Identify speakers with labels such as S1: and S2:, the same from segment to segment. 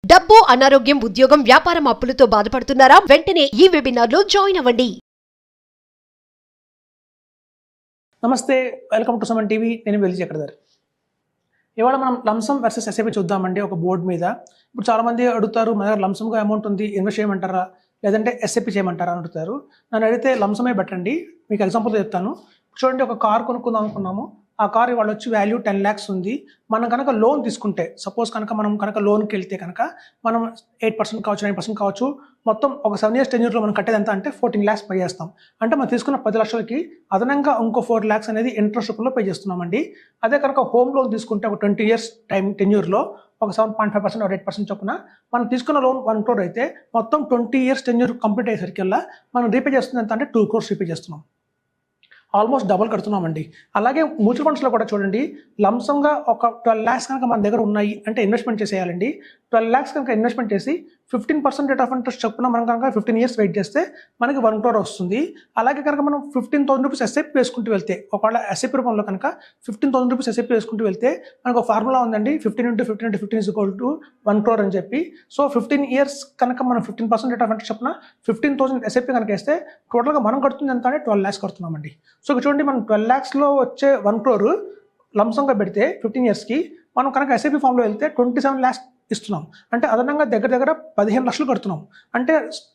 S1: డబ్బు, అనారోగ్యం, ఉద్యోగం, వ్యాపారం అప్పులతో బాధపడుతున్నారా? వెంటనే ఈ వెబినార్లో జాయిన్ అవ్వండి.
S2: నమస్తే, వెల్కమ్ టు సుమన్ టీవీ. నేను వెల్లి చక్రధర్. ఇవాళ మనం లంసమ్ వర్సెస్ ఎస్ఐపి చూద్దామండి. ఒక బోర్డు మీద ఇప్పుడు చాలామంది అడుగుతారు, మన దగ్గర లంసమ్గా అమౌంట్ ఉంది, ఇన్వెస్ట్ చేయమంటారా లేదంటే ఎస్ఐపి చేయమంటారా అని అడుగుతారు. నన్ను అడిగితే లంసమే పెట్టండి. మీకు ఎగ్జాంపుల్ చెప్తాను. చూడండి, ఒక కార్ కొనుక్కుందాం అనుకున్నాము. ఆ కార్ ఇవాళ వచ్చి వాల్యూ 10 lakhs ఉంది. మనం కనుక లోన్ తీసుకుంటే, సపోజ్ మనం లోన్కి వెళ్తే కనుక మనం 8% కావచ్చు, 9% కావచ్చు, మొత్తం ఒక 7 years టెన్యూర్లో మనం కట్టేది ఎంత అంటే 14 lakhs పే చేస్తాం. అంటే మనం తీసుకున్న 10 లక్షలకి అదనంగా ఇంకో 4 lakhs అనేది ఇంట్రెస్ట్ రూపంలో పే చేస్తున్నామండి. అదే కనుక హోమ్ లోన్ తీసుకుంటే ఒక 20 years టైం టెన్యూర్లో ఒక 7.5% 8% చొప్పున మనం తీసుకున్న లోన్ 1 crore అయితే మొత్తం 20 years టెన్యూర్ కంప్లీట్ అయ్యేసరికల్లా మనం రీపే చేస్తుంది ఎంత అంటే 2 crores రీపే చేస్తున్నాం. ఆల్మోస్ట్ డబల్ కడుతున్నామండి. అలాగే మ్యూచువల్ ఫండ్స్లో కూడా చూడండి, లంసంగా ఒక 12 lakhs కనుక మన దగ్గర ఉన్నాయి అంటే ఇన్వెస్ట్మెంట్ చేసేయాలండి. 12 lakhs కనుక ఇన్వెస్ట్మెంట్ చేసి 15% రేట్ ఆఫ్ ఇంట్రెస్ట్ చొప్పున మనం కనుక 15 years వెయిట్ చేస్తే మనకి 1 crore వస్తుంది. అలాగే కనుక మనం 15,000 రూపీస్ ఎస్ఐపి వేసుకుంటూ వెళ్తే, ఒకవేళ ఎస్ఐపి రూపంలో కనుక 15,000 రూపీస్ ఎస్ఐపి వేసుకుంటూ వెళ్తే మనకు ఒక ఫార్ములా ఉందండి, 15 × 15 × 15 = 1 crore అని చెప్పి. సో 15 years కనుక మనం 15% రేట్ ఆఫ్ ఇంట్రెస్ట్ చొప్పున 15,000 ఎస్ఐపి కనుక వేస్తే టోటల్గా మనం కడుతుంది ఎంత అంటే 12 lakhs కడుతున్నామండి. సో చూడండి, మనం 12 lakhsలో వచ్చే 1 crore లంసంగా పెడితే 15 yearsకి మనం కనుక ఎస్ఐపి ఫామ్లో వెళ్తే 27 lakhs ఇస్తున్నాం. అంటే అదనంగా దగ్గర 15 లక్షలు కడుతున్నాం. అంటే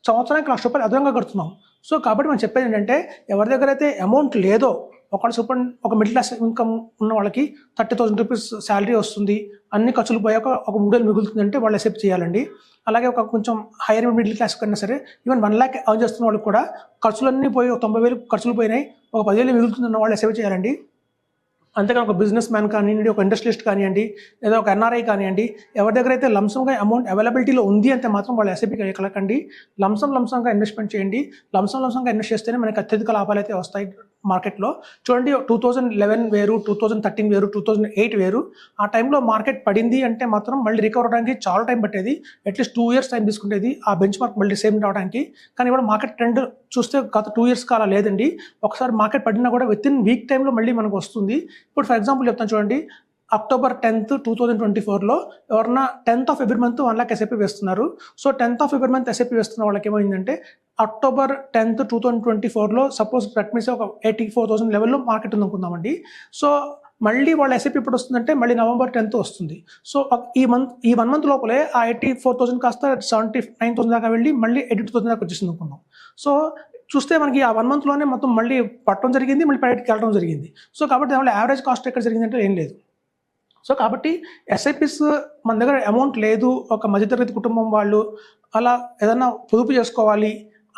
S2: సంవత్సరానికి 1,00,000 రూపాయలు అదనంగా కడుతున్నాం. సో కాబట్టి మనం చెప్పేది ఏంటంటే, ఎవరి దగ్గర అయితే అమౌంట్ లేదో, ఒక మిడిల్ క్లాస్ ఇన్కమ్ ఉన్న వాళ్ళకి 30,000 రూపీస్ శాలరీ వస్తుంది, అన్ని ఖర్చులు పోయాక ఒక 3,000 మిగులుతుందంటే వాళ్ళు ఎస్ఐపి చేయాలండి. అలాగే ఒక కొంచెం హైయర్ మిడిల్ క్లాస్ కన్నా సరే, ఈవెన్ 1 lakh ఎర్న్ చేస్తున్న వాళ్ళు కూడా ఖర్చులన్నీ పోయి 90,000 ఖర్చులు పోయినాయి, ఒక 10,000 మిగులుతుందన్న వాళ్ళు ఎస్ఐపి చేయాలండి. అంతేకాని ఒక బిజినెస్ మ్యాన్ కానివ్వండి, ఒక ఇండస్ట్రియలిస్ట్ కానివ్వండి, లేదా ఒక ఎన్ఆర్ఐ కానివ్వండి, ఎవరి దగ్గర అయితే లంసంగా అమౌంట్ అవైలబిలిటీలో ఉంది అంటే మాత్రం వాళ్ళు ఎస్ఐపికి కలకండి. లంసంగా ఇన్వెస్ట్మెంట్ చేయండి. లంసంగా ఇన్వెస్ట్ చేస్తేనే మనకి అత్యధిక లాభాలు అయితే వస్తాయి మార్కెట్లో. చూడండి, 2011 వేరు, 2013 వేరు, 2008 వేరు. ఆ టైంలో మార్కెట్ పడింది అంటే మాత్రం మళ్ళీ రికవర్ అవడానికి చాలా టైం పట్టేది. అట్లీస్ట్ 2 years టైం తీసుకునేది ఆ బెంచ్ మార్క్ మళ్ళీ సేమ్ రావడానికి. కానీ ఇప్పుడు మార్కెట్ ట్రెండ్ చూస్తే గత 2 years అలా లేదండి. ఒకసారి మార్కెట్ పడినా కూడా వితిన్ వీక్ టైంలో మళ్ళీ మనకు వస్తుంది. ఇప్పుడు ఫర్ ఎగ్జాంపుల్ చెప్తాను చూడండి, October 10th, 2024లో ఎవరన్నా 10th of every month 1 lakh SIP వేస్తున్నారు. So 10th of every month SIP వేస్తున్న వాళ్ళకి ఏమైందంటే October 10th, 2024లో సపోజ్ దట్ మీన్స్ ఒక 84,000 లెవెల్లో మార్కెట్ ఉంది అనుకుందామండి. సో మళ్ళీ వాళ్ళ ఎస్ఐపి ఇప్పుడు వస్తుందంటే మళ్ళీ November 10th వస్తుంది. సో ఈ 1 month లోపలే ఆ 84,000 కాస్త 79,000 దాకా వెళ్ళి మళ్ళీ 82,000 దాకా వచ్చేసింది అనుకుందాం. సో చూస్తే మనకి ఆ 1 monthలోనే మొత్తం మళ్ళీ పట్టడం జరిగింది, మళ్ళీ బయటకి వెళ్ళడం జరిగింది. సో కాబట్టి దానివల్ల యావరేజ్ కాస్ట్ ఎక్కడ జరిగిందంటే ఏం లేదు. సో కాబట్టి ఎస్ఐపిస్ మన దగ్గర అమౌంట్ లేదు, ఒక మధ్యతరగతి కుటుంబం వాళ్ళు అలా ఏదైనా పొదుపు చేసుకోవాలి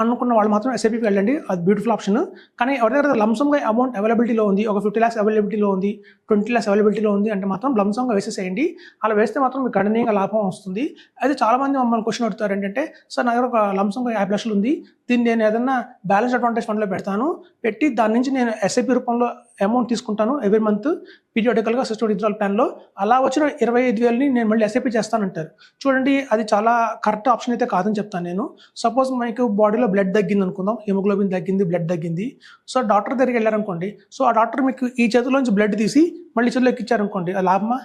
S2: అనుకున్న వాళ్ళు మాత్రం ఎస్ఐపికి వెళ్ళండి. అది బ్యూటిఫుల్ ఆప్షన్. కానీ ఎవరి దగ్గర లంసంగా అమౌంట్ అవైలబిలిటీలో ఉంది, ఒక 50 lakhs అవైలబిలిటీలో ఉంది, 20 lakhs అవైలబిలిటీలో ఉంది అంటే మాత్రం లంసంగా వేసేసేయండి. అలా వేస్తే మాత్రం మీకు గణనీయంగా లాభం వస్తుంది. అయితే చాలామంది మమ్మల్ని క్వశ్చన్ అడుగుతారు ఏంటంటే, సార్ నా దగ్గర ఒక లంసంగా 50 లక్షలు ఉంది, దీన్ని నేను ఏదన్నా బ్యాలెన్స్ అడ్వాంటేజ్ ఫండ్లో పెడతాను, పెట్టి దాని నుంచి నేను ఎస్ఐపి రూపంలో అమౌంట్ తీసుకుంటాను ఎవ్రీ మంత్ పీరియాడికల్గా సిస్టమ్ విత్డ్రాల్ ప్లాన్లో, అలా వచ్చిన 25,000ని నేను మళ్ళీ ఎస్ఐపి చేస్తానంటారు. చూడండి, అది చాలా కరెక్ట్ ఆప్షన్ అయితే కాదని చెప్తాను నేను. సపోజ్ మీకు బాడీలో బ్లడ్ తగ్గింది అనుకుందాం, హిమోగ్లోబిన్ తగ్గింది, బ్లడ్ తగ్గింది. సో డాక్టర్ దగ్గరికి వెళ్ళారనుకోండి, సో ఆ డాక్టర్ మీకు ఈ చేతిలోంచి బ్లడ్ తీసి మళ్ళీ చేతిలో ఎక్కించారనుకోండి, అది లాభమా?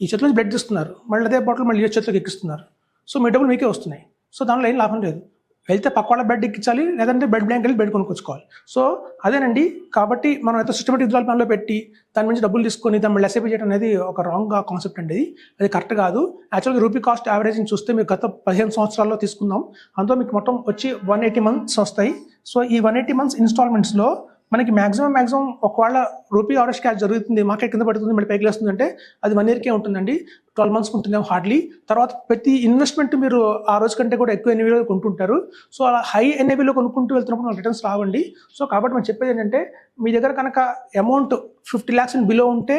S2: ఈ చేతిలోంచి బ్లడ్ తీస్తున్నారు, మళ్ళీ అదే బాటిల్ మళ్ళీ చేతిలోకి ఎక్కిస్తున్నారు. సో మీ డబ్బులు మీకే వస్తున్నాయి. సో దానిలో ఏం లాభం లేదు. వెళ్తే పక్క వాళ్ళ బెడ్ ఎక్కించాలి, లేదంటే బెడ్ బ్యాంక్ వెళ్ళి బెడ్ కొనుక్కొచ్చుకోవాలి. సో అదేనండి. కాబట్టి మనం అయితే సిస్టమేటిక్ విత్డ్రాల్ ప్లాన్లో పెట్టి దాని నుంచి డబ్బులు తీసుకొని దాన్ని మళ్ళీ ఎస్ఐపి చేయడం అనేది ఒక రాంగ్ కాన్సెప్ట్ అండి. అది కరెక్ట్ కాదు. యాక్చువల్గా రూపీ కాస్ట్ యావరేజింగ్ చూస్తే మీకు గత 15 సంవత్సరాల్లో తీసుకుందాం, అందులో మీకు మొత్తం వచ్చి 180 months వస్తాయి. సో ఈ 180 months ఇన్స్టాల్మెంట్స్లో మనకి మ్యాక్సిమం ఒకవేళ రూపీ ఆవరేజ్ క్యాష్ జరుగుతుంది, మార్కెట్ కింద పడుతుంది, మళ్ళీ పైకి లేస్తుంది అంటే అది 1 yearకే ఉంటుందండి, 12 months ఉంటుందేమో హార్డ్లీ. తర్వాత ప్రతి ఇన్వెస్ట్మెంట్ మీరు ఆ రోజు కంటే కూడా ఎక్కువ ఎన్ఏవిలో కొంటుంటారు. సో అలా హై ఎన్ఏవిలో కొనుక్కుంటూ వెళ్తున్నప్పుడు రిటర్న్స్ రావండి. సో కాబట్టి మనం చెప్పేది ఏంటంటే, మీ దగ్గర కనుక అమౌంట్ 50 lakhs బిలో ఉంటే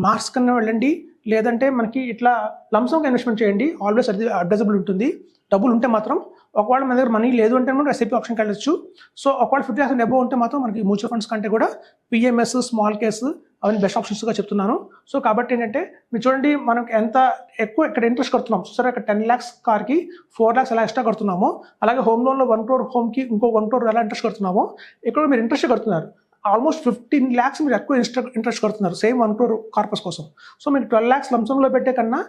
S2: మార్క్స్ కన్నా వెళ్ళండి, లేదంటే మనకి ఇట్లా లంసంగా ఇన్వెస్ట్మెంట్ చేయండి. ఆల్వేస్ అది అడ్వైజబుల్ ఉంటుంది. డబ్బులు ఉంటే మాత్రం, ఒకవేళ మన దగ్గర మనీ లేదు అంటే మనం ఎస్ఐపి ఆప్షన్కి వెళ్ళొచ్చు. సో ఒకవేళ 50 lakhs అబోవ్ ఉంటే మాత్రం మనకి మ్యూచువల్ ఫండ్స్ కంటే కూడా పిఎంఎస్, స్మాల్ కేసు అవన్నీ బెస్ట్ ఆప్షన్స్గా చెప్తున్నాను. సో కాబట్టి ఏంటంటే, మీరు చూడండి, మనకి ఎంత ఎక్కువ ఇక్కడ ఇంట్రెస్ట్ కడుతున్నాం. సరే, ఇక్కడ 10 lakhs కార్కి 4 lakhs ఎలా ఎక్స్ట్రా కడుతున్నామో, అలాగే హోమ్ లోన్లో 1 crore హోమ్కి ఇంకో 1 crore ఎలా ఇంట్రెస్ట్ కడుతున్నామో, ఇక్కడ మీరు ఇంట్రెస్ట్ కడుతున్నారు. ఆల్మోస్ట్ 15 lakhs మీరు ఎక్కువ ఇంట్రెస్ట్ కడుతున్నారు సేమ్ 1 crore కార్పస్ కోసం. సో మీకు 12 lakhs లంసంలో పెట్టే కన్నా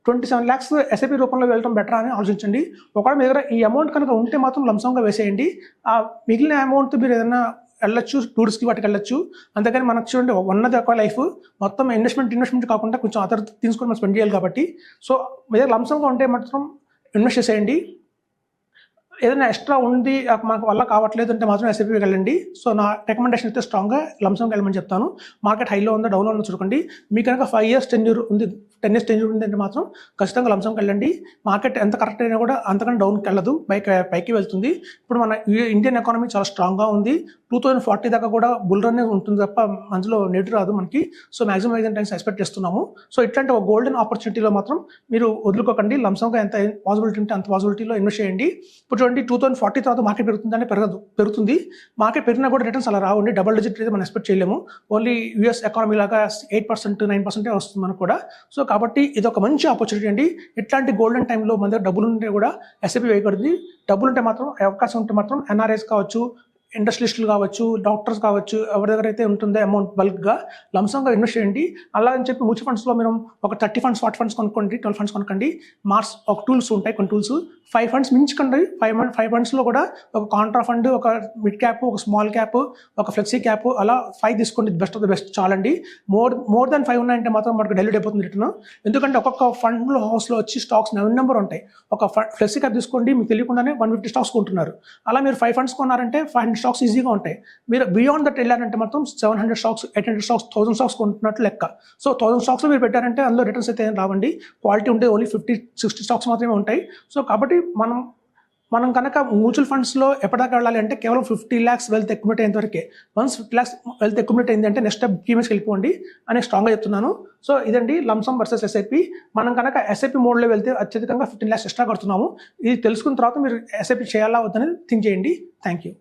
S2: 27 lakhs ఎస్ఐపి రూపంలో వెళ్ళడం బెటర్ అని ఆలోచించండి. ఒకవేళ మీ దగ్గర ఈ అమౌంట్ కనుక ఉంటే మాత్రం లంసంగా వేసేయండి. ఆ మిగిలిన అమౌంట్ మీరు ఏదైనా వెళ్ళొచ్చు, టూర్స్కి వాటికి వెళ్ళొచ్చు. అంతేకాని మనకు చూడండి ఉన్నది ఒక లైఫ్, మొత్తం ఇన్వెస్ట్మెంట్ కాకుండా కొంచెం అదర్ తీసుకొని మనం స్పెండ్ చేయాలి కాబట్టి, సో మీ దగ్గర లంసంగా ఉంటే మాత్రం ఇన్వెస్ట్ చేసేయండి. ఏదైనా ఎక్స్ట్రా ఉంది మాకు వల్ల కావట్లేదు అంటే మాత్రం ఎస్ఐపికి వెళ్ళండి. సో నా రికమెండేషన్ అయితే స్ట్రాంగ్గా లంసంకి వెళ్ళమని చెప్తాను. మార్కెట్ హైలో ఉందో డౌన్లో ఉందో చూడకండి. మీకు కనుక 5 years టెన్యూర్ ఉంది, 10 years టెన్యూర్ ఉంది అంటే మాత్రం ఖచ్చితంగా లంసంకి వెళ్ళండి. మార్కెట్ ఎంత కరెక్ట్ అయినా కూడా అంతకన్నా డౌన్కి వెళ్ళదు, పైకి వెళ్తుంది. ఇప్పుడు మన ఇండియన్ ఎకానమీ చాలా స్ట్రాంగ్గా ఉంది. 2040 దాకా కూడా బుల్ రన్ ఉంటుంది తప్ప అందులో నెట్ రాదు మనకి. సో మాక్సిమం 5 టైమ్స్ ఎక్స్పెక్ట్ చేస్తున్నాము. సో ఇట్లాంటి ఒక గోల్డెన్ ఆపర్చునిటీలో మాత్రం మీరు వదులుకోకండి. లంసంగా ఎంత పాసిబిలిటీ ఉంటే అంత పాసిబిలిటీలో ఇన్వెస్ట్ చేయండి. ఇప్పుడు చూడండి 2040 తర్వాత మార్కెట్ పెరుగుతుందంటే పెరుగుతుంది. మార్కెట్ పెరిగినా కూడా రిటర్న్స్ అలా రావండి, డబుల్ డిజిట్ అయితే మనం ఎక్స్పెక్ట్ చేయలేము. ఓన్లీ యూఎస్ ఎకానమీ లాగా 8%, 9% వస్తుంది మనకు కూడా. సో కాబట్టి ఇది ఒక మంచి ఆపర్చునిటీ అండి. ఇట్లాంటి గోల్డెన్ టైంలో మన దగ్గర డబ్బులు ఉంటే కూడా ఎస్ఐపి వేయకూడదు. డబ్బులు ఉంటే మాత్రం అవకాశం ఉంటే మాత్రం ఎన్ఆర్ఐస్ కావచ్చు, ఇండస్ట్రియలిస్టులు కావచ్చు, డాక్టర్స్ కావచ్చు, ఎవరి దగ్గర అయితే ఉంటుందో అమౌంట్ బల్క్గా లంసంగా ఇన్వెస్ట్ చేయండి. అలా అని చెప్పి మ్యూచువల్ ఫండ్స్లో మీరు ఒక 30 funds, 40 funds కొనుక్కోండి, 12 funds కొనుక్కోండి. మార్స్ ఒక టూల్స్ ఉంటాయి, కొన్ని టూల్స్ 5 funds మించుకోండి. 5 fundsలో కూడా ఒక కాంట్రా ఫండ్, ఒక మిడ్ క్యాప్, ఒక స్మాల్ క్యాప్, ఒక ఫ్లెక్సీ క్యాప్, అలా 5 తీసుకోండి. బెస్ట్ ఆఫ్ ద బెస్ట్ చాలండి. మోర్ దాన్ 5 ఉన్నాయంటే మాత్రం మనకు డైల్యూట్ అయిపోతుంది రిటర్న్. ఎందుకంటే ఒక్కొక్క ఫండ్లో హౌస్లో వచ్చి స్టాక్స్ 9 నెంబర్ ఉంటాయి. ఒక ఫ్లెక్సీ క్యాప్ తీసుకోండి, మీకు తెలియకుండానే 150 stocks కొంటున్నారు. అలా మీరు 5 funds కొన్నారంటే 500 stocks ఈజీగా ఉంటాయి. మీరు బియాండ్ దట్ వెళ్ళారంటే మాత్రం 700 stocks, 800 stocks, 1000 stocks కొంటున్నట్లు లెక్క. సో 1000 stocks మీరు పెట్టారంటే అందులో రిటర్న్స్ అయితే రావండి. క్వాలిటీ ఉంటే ఓన్లీ 50-60 stocks మాత్రమే ఉంటాయి. సో కాబట్టి మనం కనుక మ్యూచువల్ ఫండ్స్లో ఎప్పటిదాకా వెళ్ళాలి అంటే కేవలం 50 lakhs వెల్త్ అక్యుమిలేట్ అయ్యేంత వరకే. వన్స్ 50 lakhs వెల్త్ అక్యుమిలేట్ అయింది అంటే నెక్స్ట్ స్టెప్ ప్రీమియర్స్కి వెళ్ళిపోండి అని స్ట్రాంగ్గా చెప్తున్నాను. సో ఇదండి లంసమ్ వర్సెస్ ఎస్ఐపి. మనం కనుక ఎస్ఐపి మోడ్లో వెళ్తే అత్యధికంగా 15 lakhs ఎక్స్ట్రా కడుతున్నాము. ఇది తెలుసుకున్న తర్వాత మీరు ఎస్ఐపి చేయాలా వద్దని థింక్ చేయండి. Thank you.